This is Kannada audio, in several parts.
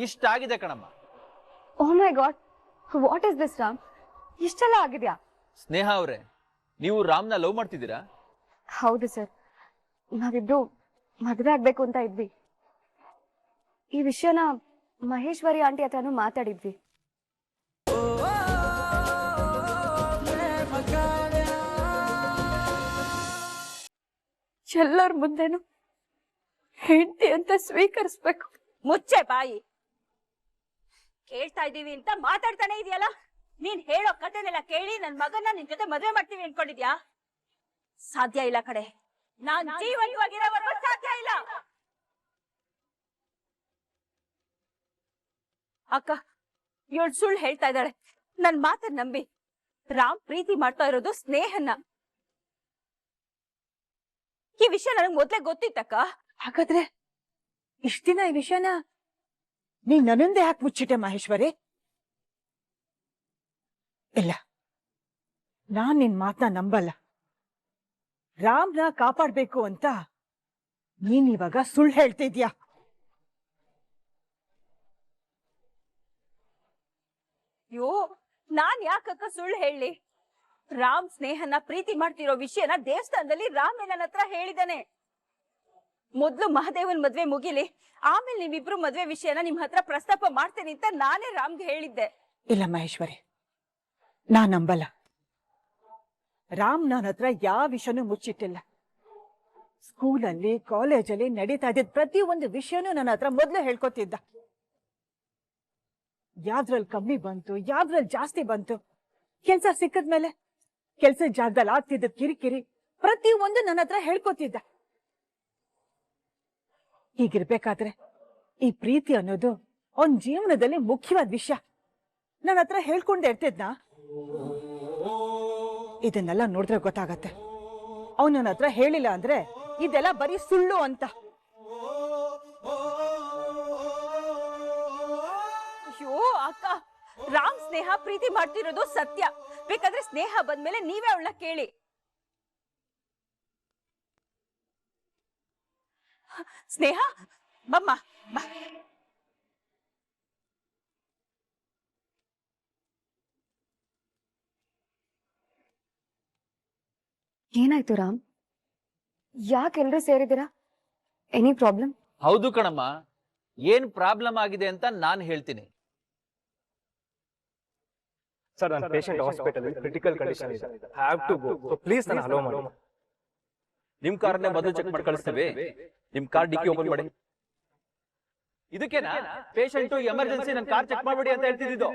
ಇಷ್ಟ ಆಗಿದೆ ಕಣಮ್ಮ. Oh my God, what is this Ram? ಇಷ್ಟೆಲ್ಲ ಆಗಿದ್ಯಾ? ಸ್ನೇಹ ಅವರೇ, ನೀವು ರಾಮ್ನ ಲವ್ ಮಾಡ್ತಿದ್ದೀರಾ? ಹೌದು ಸರ್, ನಾವಿಬ್ರು ಮದುವೆ ಆಗ್ಬೇಕು ಅಂತ ಇದ್ವಿ. ಈ ವಿಷಯನ ಮಹೇಶ್ವರಿ ಆಂಟಿ ಹತ್ರನೂ ಮಾತಾಡಿದ್ವಿ. ಎಲ್ಲರ ಮುಂದೆನು ಹೆಂಡತಿ ಅಂತ ಸ್ವೀಕರಿಸ್ಬೇಕು. ಮುಚ್ಚೆ ಬಾಯಿ. ಕೇಳ್ತಾ ಇದೀವಿ ಅಂತ ಮಾತಾಡ್ತಾನೆ ಇದೆಯಲ್ಲ. ನೀನ್ ಹೇಳೋ ಕಥೆನೆಲ್ಲ ಕೇಳಿ ನನ್ ಮಗನ್ನ ನಿನ್ ಜೊತೆ ಮದುವೆ ಮಾಡ್ತೀವಿ ಅನ್ಕೊಂಡಿದ್ಯಾ? ಸಾಧ್ಯ ಇಲ್ಲ ಕಡೆ. ನಾನ್ ಜೀವಂತವಾಗಿರೋವರೆಗೂ ಸಾಧ್ಯ ಇಲ್ಲ. ಅಕ್ಕ, ಇವಳು ಸುಳ್ಳು ಹೇಳ್ತಾ ಇದ್ದಾಳೆ. ನನ್ ಮಾತನ್ನ ನಂಬಿ. ರಾಮ್ ಪ್ರೀತಿ ಮಾಡ್ತಾ ಇರೋದು ಸ್ನೇಹನ್ನ. ಈ ವಿಷಯ ನನಗ್ ಮೊದ್ಲೇ ಗೊತ್ತಿತ್ತಕ್ಕ. ಹಾಗಾದ್ರೆ ಇಷ್ಟ ದಿನ ಈ ವಿಷಯನ ನೀನ್ ನನ್ನಂದೇ ಯಾಕೆ ಮುಚ್ಚಿಟ್ಟೆ ಮಹೇಶ್ವರಿ? ಇಲ್ಲ, ನಾನ್ ನಿನ್ ಮಾತನ್ನ ನಂಬಲ್ಲ. ರಾಮ್ನ ಕಾಪಾಡ್ಬೇಕು ಅಂತ ನೀನ್ ಇವಾಗ ಸುಳ್ಳು ಹೇಳ್ತಿದ್ಯಾ. ಅಯ್ಯೋ, ನಾನ್ ಯಾಕಕ್ಕ ಸುಳ್ಳು ಹೇಳಿ? ರಾಮ್ ಸ್ನೇಹನ ಪ್ರೀತಿ ಮಾಡ್ತಿರೋ ವಿಷಯನ ದೇವಸ್ಥಾನದಲ್ಲಿ ರಾಮ್ ನನ್ನ ಹತ್ರ ಹೇಳಿದಾನೆ. ಮೊದ್ಲು ಮಹದೇವನ್ ಮದ್ವೆ ಮುಗಿಲಿ, ಆಮೇಲೆ ನೀವಿಬ್ರು ಮದ್ವೆ ವಿಷಯನ ನಿಮ್ ಹತ್ರ ಪ್ರಸ್ತಾಪ ಮಾಡ್ತೇನೆ ಅಂತ ನಾನೇ ರಾಮ್ಗೆ ಹೇಳಿದ್ದೆ. ಇಲ್ಲ ಮಹೇಶ್ವರಿ, ನಾನ್ ನಂಬಲ್ಲ. ರಾಮ್ ನನ್ನ ಹತ್ರ ಯಾವ ವಿಷಯನೂ ಮುಚ್ಚಿಟ್ಟಿಲ್ಲ. ಸ್ಕೂಲಲ್ಲಿ ಕಾಲೇಜಲ್ಲಿ ನಡೀತಾ ಇದ್ದಿದ್ ಪ್ರತಿಯೊಂದು ವಿಷಯನೂ ನನ್ನ ಹತ್ರ ಮೊದ್ಲು ಹೇಳ್ಕೊತಿದ್ದ. ಯಾವ್ದ್ರಲ್ಲಿ ಕಮ್ಮಿ ಬಂತು, ಯಾವ್ದ್ರಲ್ಲಿ ಜಾಸ್ತಿ ಬಂತು, ಕೆಲ್ಸ ಸಿಕ್ಕದ್ಮೇಲೆ ಕೆಲ್ಸದ ಜಾಗದಲ್ಲಿ ಆಗ್ತಿದ್ದ ಕಿರಿಕಿರಿ ಪ್ರತಿಯೊಂದು ನನ್ನ ಹತ್ರ ಹೇಳ್ಕೊತಿದ್ದ. ಹೀಗಿರ್ಬೇಕಾದ್ರೆ ಈ ಪ್ರೀತಿ ಅನ್ನೋದು ಅವನ್ ಜೀವನದಲ್ಲಿ ಮುಖ್ಯವಾದ ವಿಷಯ. ನನ್ನ ಹತ್ರ ಹೇಳ್ಕೊಂಡೇ ಇರ್ತಿದ್ನ. ಇದನ್ನೆಲ್ಲ ನೋಡಿದ್ರೆ ಗೊತ್ತಾಗತ್ತೆ ಅವನು ನನ್ನ ಹತ್ರ ಹೇಳಿಲ್ಲ ಅಂದ್ರೆ ಇದೆಲ್ಲ ಬರೀ ಸುಳ್ಳು ಅಂತ. ಅಯ್ಯೋ ಅಕ್ಕ, ರಾಮ್ ಸ್ನೇಹ ಪ್ರೀತಿ ಮಾಡ್ತಿರೋದು ಸತ್ಯ. ಬೇಕಾದ್ರೆ ಸ್ನೇಹ ಬಂದ್ಮೇಲೆ ನೀವೇ ಅವಳನ್ನ ಕೇಳಿ. ಸ್ನೇಹ, ಬಮ್ಮ ಬಾ. ಏನಾಯ್ತು ರಾಮ್? ಯಾಕೆಲ್ರೂ ಸೇರಿದ್ದೀರಾ? Any problem? ಹೌದು ಕಣಮ್ಮ, ಏನ್ ಪ್ರಾಬ್ಲಮ್ ಆಗಿದೆ ಅಂತ ನಾನು ಹೇಳ್ತೀನಿ. ಸರ್, ನನ್ನ ಪೇಷಂಟ್ ಹಾಸ್ಪಿಟಲ್ ಕ್ರಿಟಿಕಲ್ ಕಂಡೀಷನ್ ಇದೆ. Have to go. So please ನನ್ನ ಅಲೋ ಮಾಡಿ. ನಿಮ್ ಕಾರ್ನೇ ಮೊದಲು ಚೆಕ್ ಮಾಡಿ ಕಳಿಸ್ತೇವೆ. ನಿಮ್ ಕಾರ್ ಡಿಕ್ಕಿ ಓಪನ್ ಮಾಡಿ. ಇದಕ್ಕೇನಾ ಪೇಷಂಟ್ ಎಮರ್ಜೆನ್ಸಿ ನನ್ನ ಕಾರ್ ಚೆಕ್ ಮಾಡ್ಬೇಡಿ ಅಂತ ಹೇಳ್ತಿದ್ದು?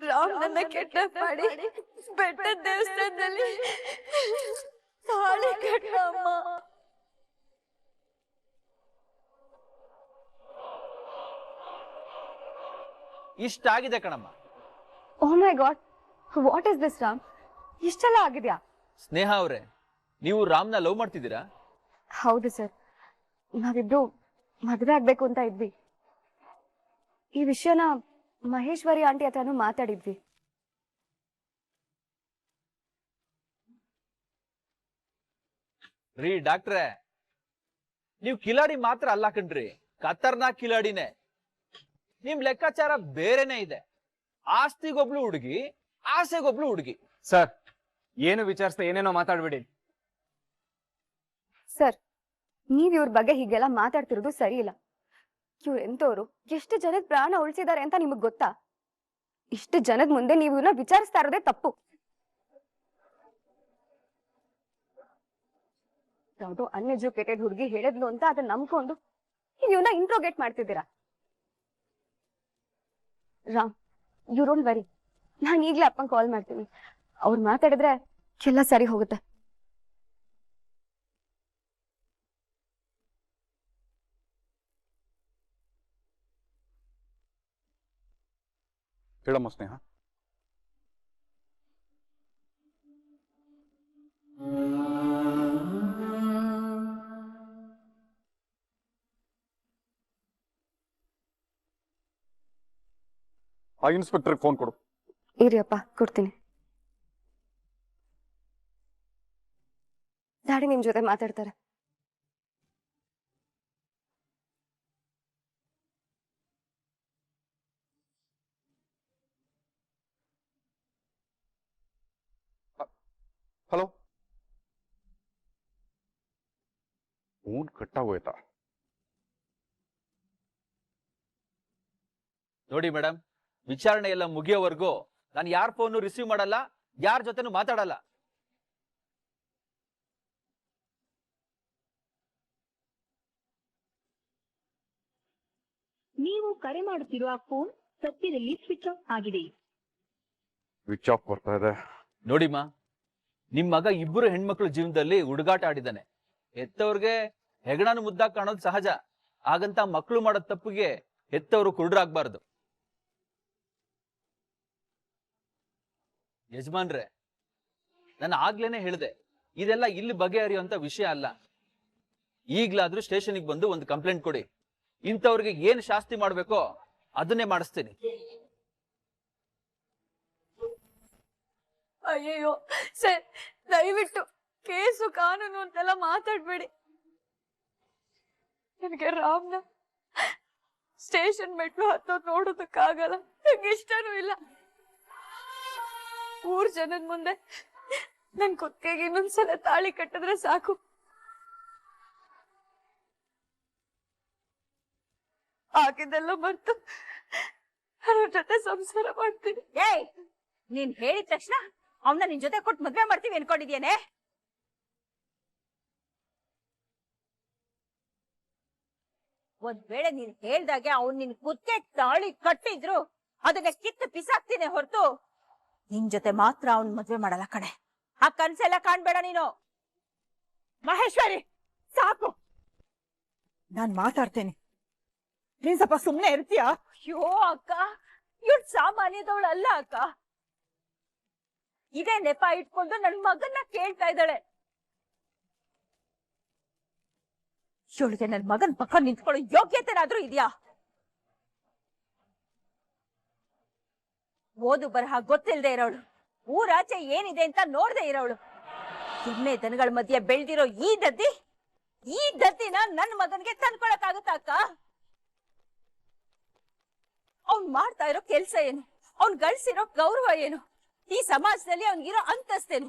ರಾಮ್ ನನ್ನ ಕಿಡ್ನಾಪ್ ಮಾಡಿ ಬೆಟ್ಟದ ದೇವಸ್ಥಾನದಲ್ಲಿ ತಾಳಿ ಕಟ್ಟಮ್ಮ. ಇಷ್ಟ ಆಗಿದೆ ಕಣಮ್ಮ. Oh my God, what is this Ram? ಇಷ್ಟೆಲ್ಲ ಆಗಿದ್ಯಾ? ಸ್ನೇಹ ಅವರೇ, ನೀವು ರಾಮ್ನ ಲವ್ ಮಾಡ್ತಿದ್ದೀರಾ? ಹೌದು ಸರ್, ನಾವಿಬ್ರು ಮದುವೆ ಆಗ್ಬೇಕು ಅಂತ ಇದ್ವಿ. ಈ ವಿಷಯನ ಮಹೇಶ್ವರಿ ಆಂಟಿ ಹತ್ರನೂ ಮಾತಾಡಿದ್ವಿ. ರೀ ಡಾಕ್ಟ್ರೆ, ನೀವು ಕಿಲಾಡಿ ಮಾತ್ರ ಅಲ್ಲ ಕಣ್ರಿ, ಖತರ್ನಾಕ್ ಕಿಲಾಡಿನೇ. ನಿಮ್ ಲೆಕ್ಕಾಚಾರ ಬೇರೆನೇ ಇದೆ. ಆಸ್ತಿಗೊಬ್ಳು ಹುಡುಗಿ, ಆಸೆಗೊಬ್ಳು ಹುಡುಗಿ. ಸರ್, ಏನು ವಿಚಾರಿಸ್ತಾ ಏನೇನೋ ಮಾತಾಡ್ಬೇಡಿ. ಸರ್, ನೀವ್ ಇವ್ರ ಬಗ್ಗೆ ಹೀಗೆಲ್ಲ ಮಾತಾಡ್ತಿರೋದು ಸರಿ ಇಲ್ಲ. ಇವ್ರು ಎಂತವ್ರು, ಎಷ್ಟು ಜನದ ಪ್ರಾಣ ಉಳಿಸಿದ್ದಾರೆ ಅಂತ ನಿಮಗ್ ಗೊತ್ತಾ? ಇಷ್ಟು ಜನದ ಮುಂದೆ ನೀವು ಇವ್ರನ್ನ ವಿಚಾರಿಸ್ತಾ ಇರೋದೇ ತಪ್ಪು. ಯಾವುದೋ ಅನ್ಎಜುಕೇಟೆಡ್ ಹುಡುಗಿ ಹೇಳಿದ್ಲು ಅಂತ ಅದನ್ನ ನಂಬ್ಕೊಂಡು ಇವ್ರನ್ನ ಇಂಟ್ರೋಗೇಟ್ ಮಾಡ್ತಿದ್ದೀರಾ. ರಾಮ್, ಯು ಡೋಂಟ್ ವರಿ, ನಾನು ಈಗ್ಲೇ ಅಪ್ಪಂಗೆ ಕಾಲ್ ಮಾಡ್ತೀನಿ. ಅವ್ರು ಮಾತಾಡಿದ್ರೆ ಎಲ್ಲ ಸರಿ ಹೋಗುತ್ತೆ. ಹೇಳಮ್ಮ ಸ್ನೇಹ. ಆ ಇನ್ಸ್ಪೆಕ್ಟರ್ಗೆ ಫೋನ್ ಕೊಡು. ಇರಿಯಪ್ಪ, ಕೊಡ್ತೀನಿ. ಡ್ಯಾಡಿ ನಿಮ್ ಜೊತೆ ಮಾತಾಡ್ತಾರೆ. ಹಲೋ, ಫೋನ್ ಕಟ್ಟಾಗೋಯ್ತಾ? ನೋಡಿ ಮೇಡಮ್, ವಿಚಾರಣೆ ಎಲ್ಲ ಮುಗಿಯೋವರೆಗೂ ನಾನು ಯಾರ ಫೋನು ರಿಸೀವ್ ಮಾಡಲ್ಲ, ಯಾರ ಜೊತೆನೂ ಮಾತಾಡಲ್ಲ. ನೀವು ಕರೆ ಮಾಡುತ್ತಿರುವ ಫೋನ್ ಸದ್ಯದಲ್ಲಿ ಸ್ವಿಚ್ ಆಫ್ ಆಗಿದೆ. ಸ್ವಿಚ್ ಆಫ್ ಬರ್ತಾ ಇದೆ. ನೋಡಿಮ್ಮ, ನಿಮ್ ಮಗ ಇಬ್ಬರು ಹೆಣ್ಮಕ್ಳು ಜೀವನದಲ್ಲಿ ಹುಡುಗಾಟ ಆಡಿದ್ದಾನೆ. ಹೆತ್ತವ್ರಿಗೆ ಹೆಗಣನು ಮುದ್ದಾಗಿ ಕಾಣೋದು ಸಹಜ. ಹಾಗಂತ ಮಕ್ಕಳು ಮಾಡೋ ತಪ್ಪಿಗೆ ಹೆತ್ತವರು ಕುರುಡ್ರಾಗ್ಬಾರ್ದು. ಯಜಮಾನ್ರೆ, ನಾನು ಆಗ್ಲೇನೆ ಹೇಳಿದೆ, ಇದೆಲ್ಲ ಇಲ್ಲಿ ಬಗೆಹರಿಯುವಂತ ವಿಷಯ ಅಲ್ಲ. ಈಗ್ಲಾದ್ರೂ ಸ್ಟೇಷನ್ಗೆ ಬಂದು ಒಂದು ಕಂಪ್ಲೇಂಟ್ ಕೊಡಿ. ಇಂಥವ್ರಿಗೆ ಏನ್ ಶಾಸ್ತಿ ಮಾಡ್ಬೇಕೋ ಅದನ್ನೇ ಮಾಡಿಸ್ತೀನಿ. ಅಯ್ಯಯ್ಯೋ ಸರ್, ದಯವಿಟ್ಟು ಕೇಸು ಕಾನೂನು ಅಂತೆಲ್ಲ ಮಾತಾಡ್ಬೇಡಿ. ನನಗೆ ರಾಮ್ನ ಸ್ಟೇಷನ್ ಮೆಟ್ಲು ಹತ್ತೋದ್ ನೋಡೋದಕ್ಕಾಗಲ್ಲ. ನಂಗೆ ಇಷ್ಟನೂ ಇಲ್ಲ. ಊರ್ ಜನದ ಮುಂದೆ ನನ್ ಕುತ್ತಿಗೆಗೆ ಇನ್ನೊಂದ್ಸಲ ತಾಳಿ ಕಟ್ಟಿದ್ರೆ ಸಾಕು. ಆಗಿದ್ದೆಲ್ಲ ಮರ್ತು ಅವ್ರ ಜೊತೆ ಸಂಸಾರ ಮಾಡ್ತೀನಿ. ಏಯ್, ನೀನ್ ಹೇಳಿದ ತಕ್ಷಣ ಅವನ್ನ ನಿನ್ ಜೊತೆ ಕೊಟ್ಟು ಮದ್ವೆ ಮಾಡ್ತೀವಿ ಅನ್ಕೊಂಡಿದ್ಯೇನೆ? ಒಂದ್ ವೇಳೆ ನೀನ್ ಹೇಳ್ದಾಗೆ ಅವ್ನ್ ನಿನ್ ಕುತ್ತಿಗೆ ತಾಳಿ ಕಟ್ಟಿದ್ರು ಅದನ್ನ ಕಿತ್ತು ಬಿಸಾಕ್ತೀನಿ ಹೊರತು ನಿನ್ ಜೊತೆ ಮಾತ್ರ ಅವ್ನ್ ಮದ್ವೆ ಮಾಡಲ್ಲ ಕಣೆ. ಆ ಕನ್ಸೆಲ್ಲ ಕಾಣ್ಬೇಡ ನೀನು. ಮಹೇಶ್ವರಿ, ಸಾಕು. ನಾನ್ ಮಾತಾಡ್ತೇನೆ, ನೀನ್ ಸ್ವಲ್ಪ ಸುಮ್ನೆ ಇರ್ತೀಯಾ? ಅಯ್ಯೋ ಅಕ್ಕ, ಇವ್ಳು ಸಾಮಾನ್ಯದವಳು ಅಲ್ಲ ಅಕ್ಕ. ಇದೇ ನೆಪ ಇಟ್ಕೊಂಡು ನನ್ ಮಗನ್ನ ಕೇಳ್ತಾ ಇದ್ದಾಳೆ. ಇವಳಿಗೆ ನನ್ ಮಗನ್ ಪಕ್ಕ ನಿಂತ್ಕೊಳ್ಳೋ ಯೋಗ್ಯತೆನಾದ್ರೂ ಇದೆಯಾ? ಓದು ಬರಹ ಗೊತ್ತಿಲ್ದೆ ಇರೋಳು, ಊರಾಚೆ ಏನಿದೆ ಅಂತ ನೋಡ್ದೆ ಇರೋಳು, ಎಮ್ಮೆ ದನಗಳ ಮಧ್ಯೆ ಬೆಳ್ದಿರೋ ಈ ದದ್ದಿನ ನನ್ ಮಗನ್ಗೆ ತಂದ್ಕೊಳಕ್ಕಾಗತ್ತ ಅಕ್ಕ? ಅವ್ನ್ ಮಾಡ್ತಾ ಇರೋ ಕೆಲ್ಸ ಏನು? ಅವ್ನ್ ಗಳಿಸಿರೋ ಗೌರವ ಏನು? ಈ ಸಮಾಜದಲ್ಲಿ ಅವ್ನಿಗಿರೋ ಅಂತಸ್ತೇನು?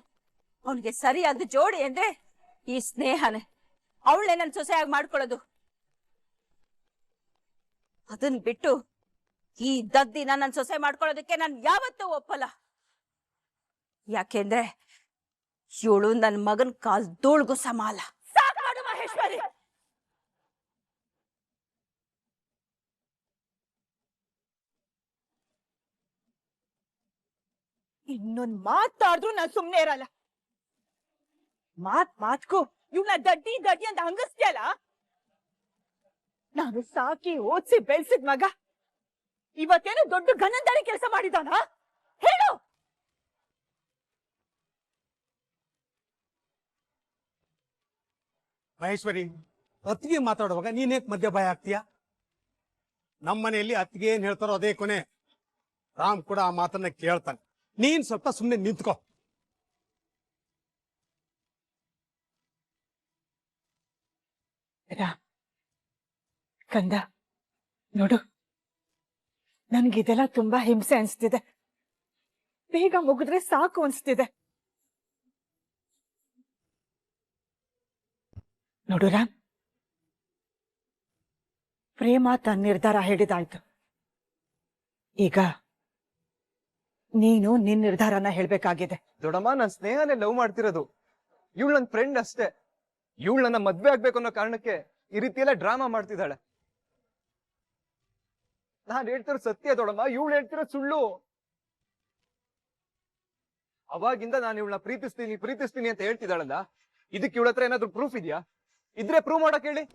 ಅವನ್ಗೆ ಸರಿಯಾದ ಜೋಡಿ ಅಂದ್ರೆ ಈ ಸ್ನೇಹನೇ. ಅವಳೇ ನನ್ ಸೊಸೆಯಾಗಿ ಮಾಡ್ಕೊಳ್ಳೋದು. ಅದನ್ ಬಿಟ್ಟು ಈ ದದ್ದಿನ ನನ್ ಸೊಸೆ ಮಾಡ್ಕೊಳ್ಳೋದಕ್ಕೆ ನಾನ್ ಯಾವತ್ತೂ ಒಪ್ಪಲ್ಲ. ಯಾಕೆಂದ್ರೆ ಇವಳು ನನ್ ಮಗನ್ ಕಾಲ್ ಧೂಳ್ಗೂ ಸಮ ಅಲ್ಲ. ಸಾಕಾಡು ಮಹೇಶ್ವರಿ. ಇನ್ನೊಂದ್ ಮಾತಾಡಿದ್ರು ನಾನ್ ಸುಮ್ನೆ ಇರಲ್ಲ. ಮಾತ್ಗೂ ಇವ್ನ ದಡ್ಡಿ ಅಂತ ಹಂಗಸ್ತಿಯಲ್ಲ. ನಾನು ಸಾಕಿ ಓದ್ಸಿ ಬೆಳ್ಸಿದ್ ಮಗ ಇವತ್ತೇನು ದೊಡ್ಡ ಗನಂದಾರಿ ಕೆಲಸ ಮಾಡಿದಾನ? ಹೇಳು. ಮಹೇಶ್ವರಿ, ಅತ್ತಿಗೆ ಮಾತಾಡುವಾಗ ನೀನೇಕ್ ಮಧ್ಯ ಭಯ ಆಗ್ತೀಯ? ನಮ್ಮ ಮನೆಯಲ್ಲಿ ಅತ್ತಿಗೆ ಏನ್ ಹೇಳ್ತಾರೋ ಅದೇ ಕೊನೆ. ರಾಮ್ ಕೂಡ ಆ ಮಾತನ್ನ ಕೇಳ್ತಾನೆ. ನೀನ್ ಸ್ವಲ್ಪ ಸುಮ್ಮನೆ ನಿಂತ್ಕೋ. ಕಂದ, ನೋಡು, ನನ್ಗಿದೆಲ್ಲ ತುಂಬಾ ಹಿಂಸೆ ಅನ್ಸ್ತಿದೆ. ಬೇಗ ಮುಗಿದ್ರೆ ಸಾಕು ಅನ್ಸ್ತಿದೆ. ನೋಡು ರಾಮ್, ಪ್ರೇಮ ತನ್ನ ನಿರ್ಧಾರ ಹೇಳಿದಾಯ್ತು. ಈಗ ನೀನು ನಿನ್ ನಿರ್ಧಾರನ ಹೇಳ್ಬೇಕಾಗಿದೆ. ದೊಡ್ಡಮ್ಮ, ನಾನ್ ಸ್ನೇಹನೇ ಲವ್ ಮಾಡ್ತಿರೋದು. ಇವಳು ನನ್ನ ಫ್ರೆಂಡ್ ಅಷ್ಟೇ. ಇವಳು ನನ್ನ ಮದ್ವೆ ಆಗ್ಬೇಕು ಅನ್ನೋ ಕಾರಣಕ್ಕೆ ಈ ರೀತಿ ಎಲ್ಲ ಡ್ರಾಮಾ ಮಾಡ್ತಿದ್ದಾಳೆ. ನಾನ್ ಹೇಳ್ತಿರೋ ಸತ್ಯ ದೊಡ್ಡಮ್ಮ, ಇವಳು ಹೇಳ್ತಿರೋ ಸುಳ್ಳು. ಅವಾಗಿಂದ ನಾನು ಇವಳನ್ನ ಪ್ರೀತಿಸ್ತೀನಿ ಅಂತ ಹೇಳ್ತಿದ್ದಾಳಲ್ಲ, ಇದಕ್ಕೆ ಇವಳ ಹತ್ರ ಏನಾದ್ರು ಪ್ರೂಫ್ ಇದೆಯಾ? ಇದ್ರೆ ಪ್ರೂವ್ ಮಾಡಕ್ ಹೇಳಿ.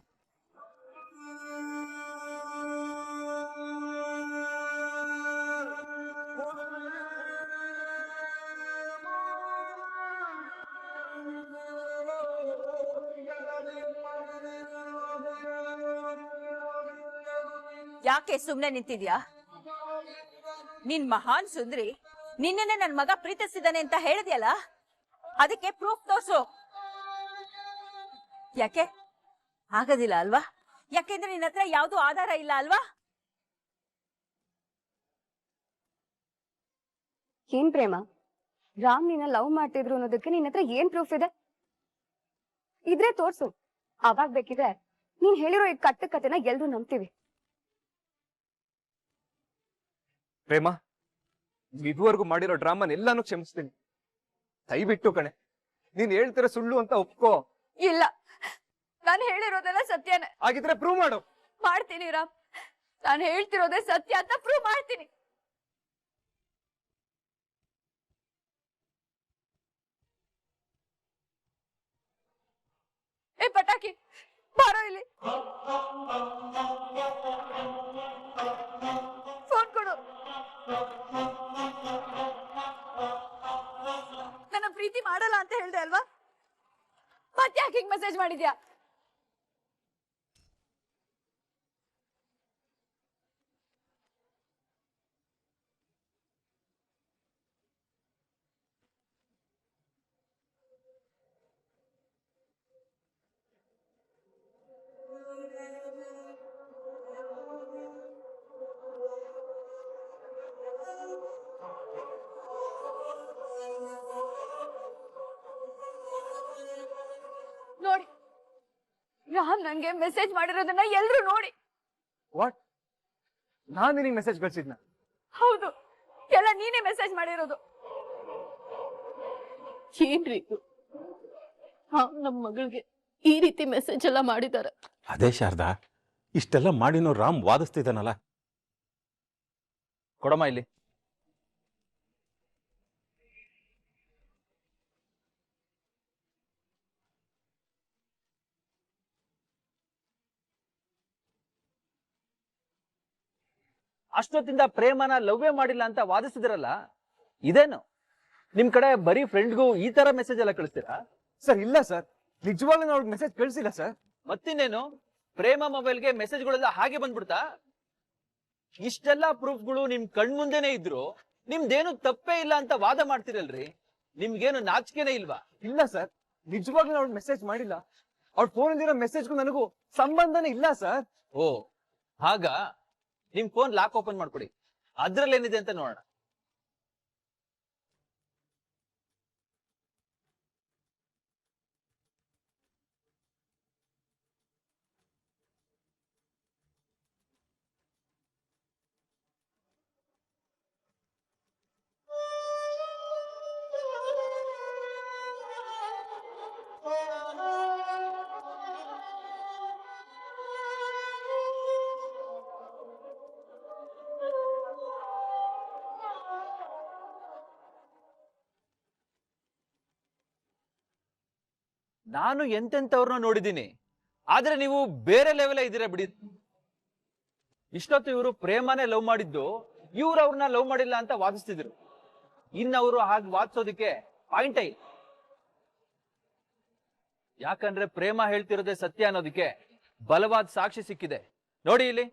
ಯಾಕೆ ಸುಮ್ನೆ ನಿಂತಿದ್ಯಾ? ನಿನ್ ಮಹಾನ್ ಸುಂದ್ರಿ ನಿನ್ನೆನೆ ನನ್ ಮಗ ಪ್ರೀತಿಸಿದಾನೆ ಅಂತ ಹೇಳಿದ್ಯಲ್ಲ, ಅದಕ್ಕೆ ಪ್ರೂಫ್ ತೋರ್ಸು. ಯಾಕೆ ಆಗೋದಿಲ್ಲ ಅಲ್ವಾ? ಯಾಕೆಂದ್ರೆ ನಿನ್ನ ಹತ್ರ ಯಾವ್ದು ಆಧಾರ ಇಲ್ಲ ಅಲ್ವಾ? ಏನ್ ಪ್ರೇಮ, ರಾಮ್ ನಿನ್ನ ಲವ್ ಮಾಡ್ತಿದ್ರು ಅನ್ನೋದಕ್ಕೆ ನಿನ್ನ ಹತ್ರ ಏನ್ ಪ್ರೂಫ್ ಇದೆ? ಇದ್ರೆ ತೋರ್ಸು. ಅವಾಗ ಬೇಕಿದ್ರೆ ನೀನ್ ಹೇಳಿರೋ ಈ ಕಟ್ಟ ಕತೆನ ಎಲ್ರು ನಂಬ್ತೀವಿ. ಪ್ರೇಮ, ಇದುವರೆಗೂ ಮಾಡಿರೋ ಡ್ರಾಮಾನ ಎಲ್ಲಾನು ಕ್ಷಮಿಸ್ತೀನಿ. ದಯವಿಟ್ಟು ಕಣೆ, ನೀನ್ ಹೇಳ್ತಿರೋ ಸುಳ್ಳು ಅಂತ ಒಪ್ಕೋ. ಇಲ್ಲ, ನಾನು ಹೇಳಿರೋದೆಲ್ಲ ಸತ್ಯನೇ. ಹಾಗಿದ್ರೆ ಪ್ರೂವ್ ಮಾಡು. ಮಾಡ್ತೀನಿ ರಾಮ್, ನಾನು ಹೇಳ್ತಿರೋದೇ ಸತ್ಯ ಅಂತ ಪ್ರೂವ್ ಮಾಡ್ತೀನಿ. ಏ ಪಟಾಕಿ, ಬಾರೋ ಇಲ್ಲಿ. ಫೋನ್ ಕೊಡು. ನನ್ನ ಪ್ರೀತಿ ಮಾಡಲ್ಲ ಅಂತ ಹೇಳ್ದೆ ಅಲ್ವಾ? ಮತ್ತೆ ಯಾಕೆ ಹಿಂಗ್ ಮೆಸೇಜ್ ಮಾಡಿದ್ಯಾ? ನೋಡಿ, ರಾಮ್ ನಂಗೆ ಮೆಸೇಜ್ ಮಾಡಿರೋದನ್ನ ಎಲ್ರು ನೋಡಿ. ವಾಟ್? ನಾನ್ ನಿನಗೆ ಮೆಸೇಜ್ ಕಳ್ಸಿದ್ನ? ಹೌದು, ಎಲ್ಲ ನೀನೇ ಮೆಸೇಜ್ ಮಾಡಿರೋದು. ಏನ್ರಿ ಇದು? ನಮ್ಮ ಮಗಳಿಗೆ ಈ ರೀತಿ ಮೆಸೇಜ್ ಎಲ್ಲ ಮಾಡಿದ್ದಾರೆ. ಅದೇ ಶಾರದಾ, ಇಷ್ಟೆಲ್ಲ ಮಾಡಿನೋ ರಾಮ್ ವಾದಿಸ್ತಿದ್ದಾನಲ್ಲ. ಕೊಡಮ್ಮ ಇಲ್ಲಿ. ಅಷ್ಟೊತ್ತಿಂದ ಪ್ರೇಮನ ಲವ್ವೇ ಮಾಡಿಲ್ಲ ಅಂತ ವಾದಿಸಿದ್ರಲ್ಲ, ಇದೇನು ನಿಮ್ ಕಡೆ ಬರೀ ಫ್ರೆಂಡ್ಗೂ ಈ ತರ ಮೆಸೇಜ್ ಎಲ್ಲ ಕಳಿಸ್ತೀರಾ? ಸರ್ ಇಲ್ಲ ಸರ್, ನಿಜವಾಗ್ಲೂ ನಾನು ಮೆಸೇಜ್ ಕಳ್ಸಿಲ್ಲ ಸರ್. ಮತ್ತಿನ್ನೇನು, ಪ್ರೇಮ ಮೊಬೈಲ್ಗೆ ಮೆಸೇಜ್ಗಳೆಲ್ಲ ಹಾಗೆ ಬಂದ್ಬಿಡ್ತಾ? ಇಷ್ಟೆಲ್ಲ ಪ್ರೂಫ್ಗಳು ನಿಮ್ ಕಣ್ಮುಂದೆನೆ ಇದ್ರು ನಿಮ್ದೇನು ತಪ್ಪೇ ಇಲ್ಲ ಅಂತ ವಾದ ಮಾಡ್ತಿರಲ್ರಿ. ನಿಮ್ಗೇನು ನಾಚಿಕೆನೇ ಇಲ್ವಾ? ಇಲ್ಲ ಸರ್, ನಿಜವಾಗ್ಲೂ ಅವ್ಳು ಮೆಸೇಜ್ ಮಾಡಿಲ್ಲ. ಅವ್ಳ ಫೋನಲ್ಲಿರೋ ಮೆಸೇಜ್ಗೂ ನನಗೂ ಸಂಬಂಧನೇ ಇಲ್ಲ ಸರ್. ಓ ಹಾಗ, ನಿಮ್ ಫೋನ್ ಲಾಕ್ ಓಪನ್ ಮಾಡ್ಕೊಡಿ, ಅದ್ರಲ್ಲಿ ಏನಿದೆ ಅಂತ ನೋಡೋಣ. ನಾನು ಎಂತೆಂತವ್ರನ್ನ ನೋಡಿದ್ದೀನಿ, ಆದ್ರೆ ನೀವು ಬೇರೆ ಲೆವೆಲ್ ಇದ್ದೀರಾ ಬಿಡಿ. ಇಷ್ಟೊತ್ತು ಇವರು ಪ್ರೇಮನೇ ಲವ್ ಮಾಡಿದ್ದು, ಇವ್ರು ಅವ್ರನ್ನ ಲವ್ ಮಾಡಿಲ್ಲ ಅಂತ ವಾದಿಸ್ತಿದ್ರು. ಇನ್ನವರು ಹಾಗೆ ವಾದಿಸೋದಕ್ಕೆ ಪಾಯಿಂಟ್ ಇಲ್ಲ. ಯಾಕಂದ್ರೆ ಪ್ರೇಮ ಹೇಳ್ತಿರೋದೇ ಸತ್ಯ ಅನ್ನೋದಕ್ಕೆ ಬಲವಾದ ಸಾಕ್ಷಿ ಸಿಕ್ಕಿದೆ. ನೋಡಿ ಇಲ್ಲಿ.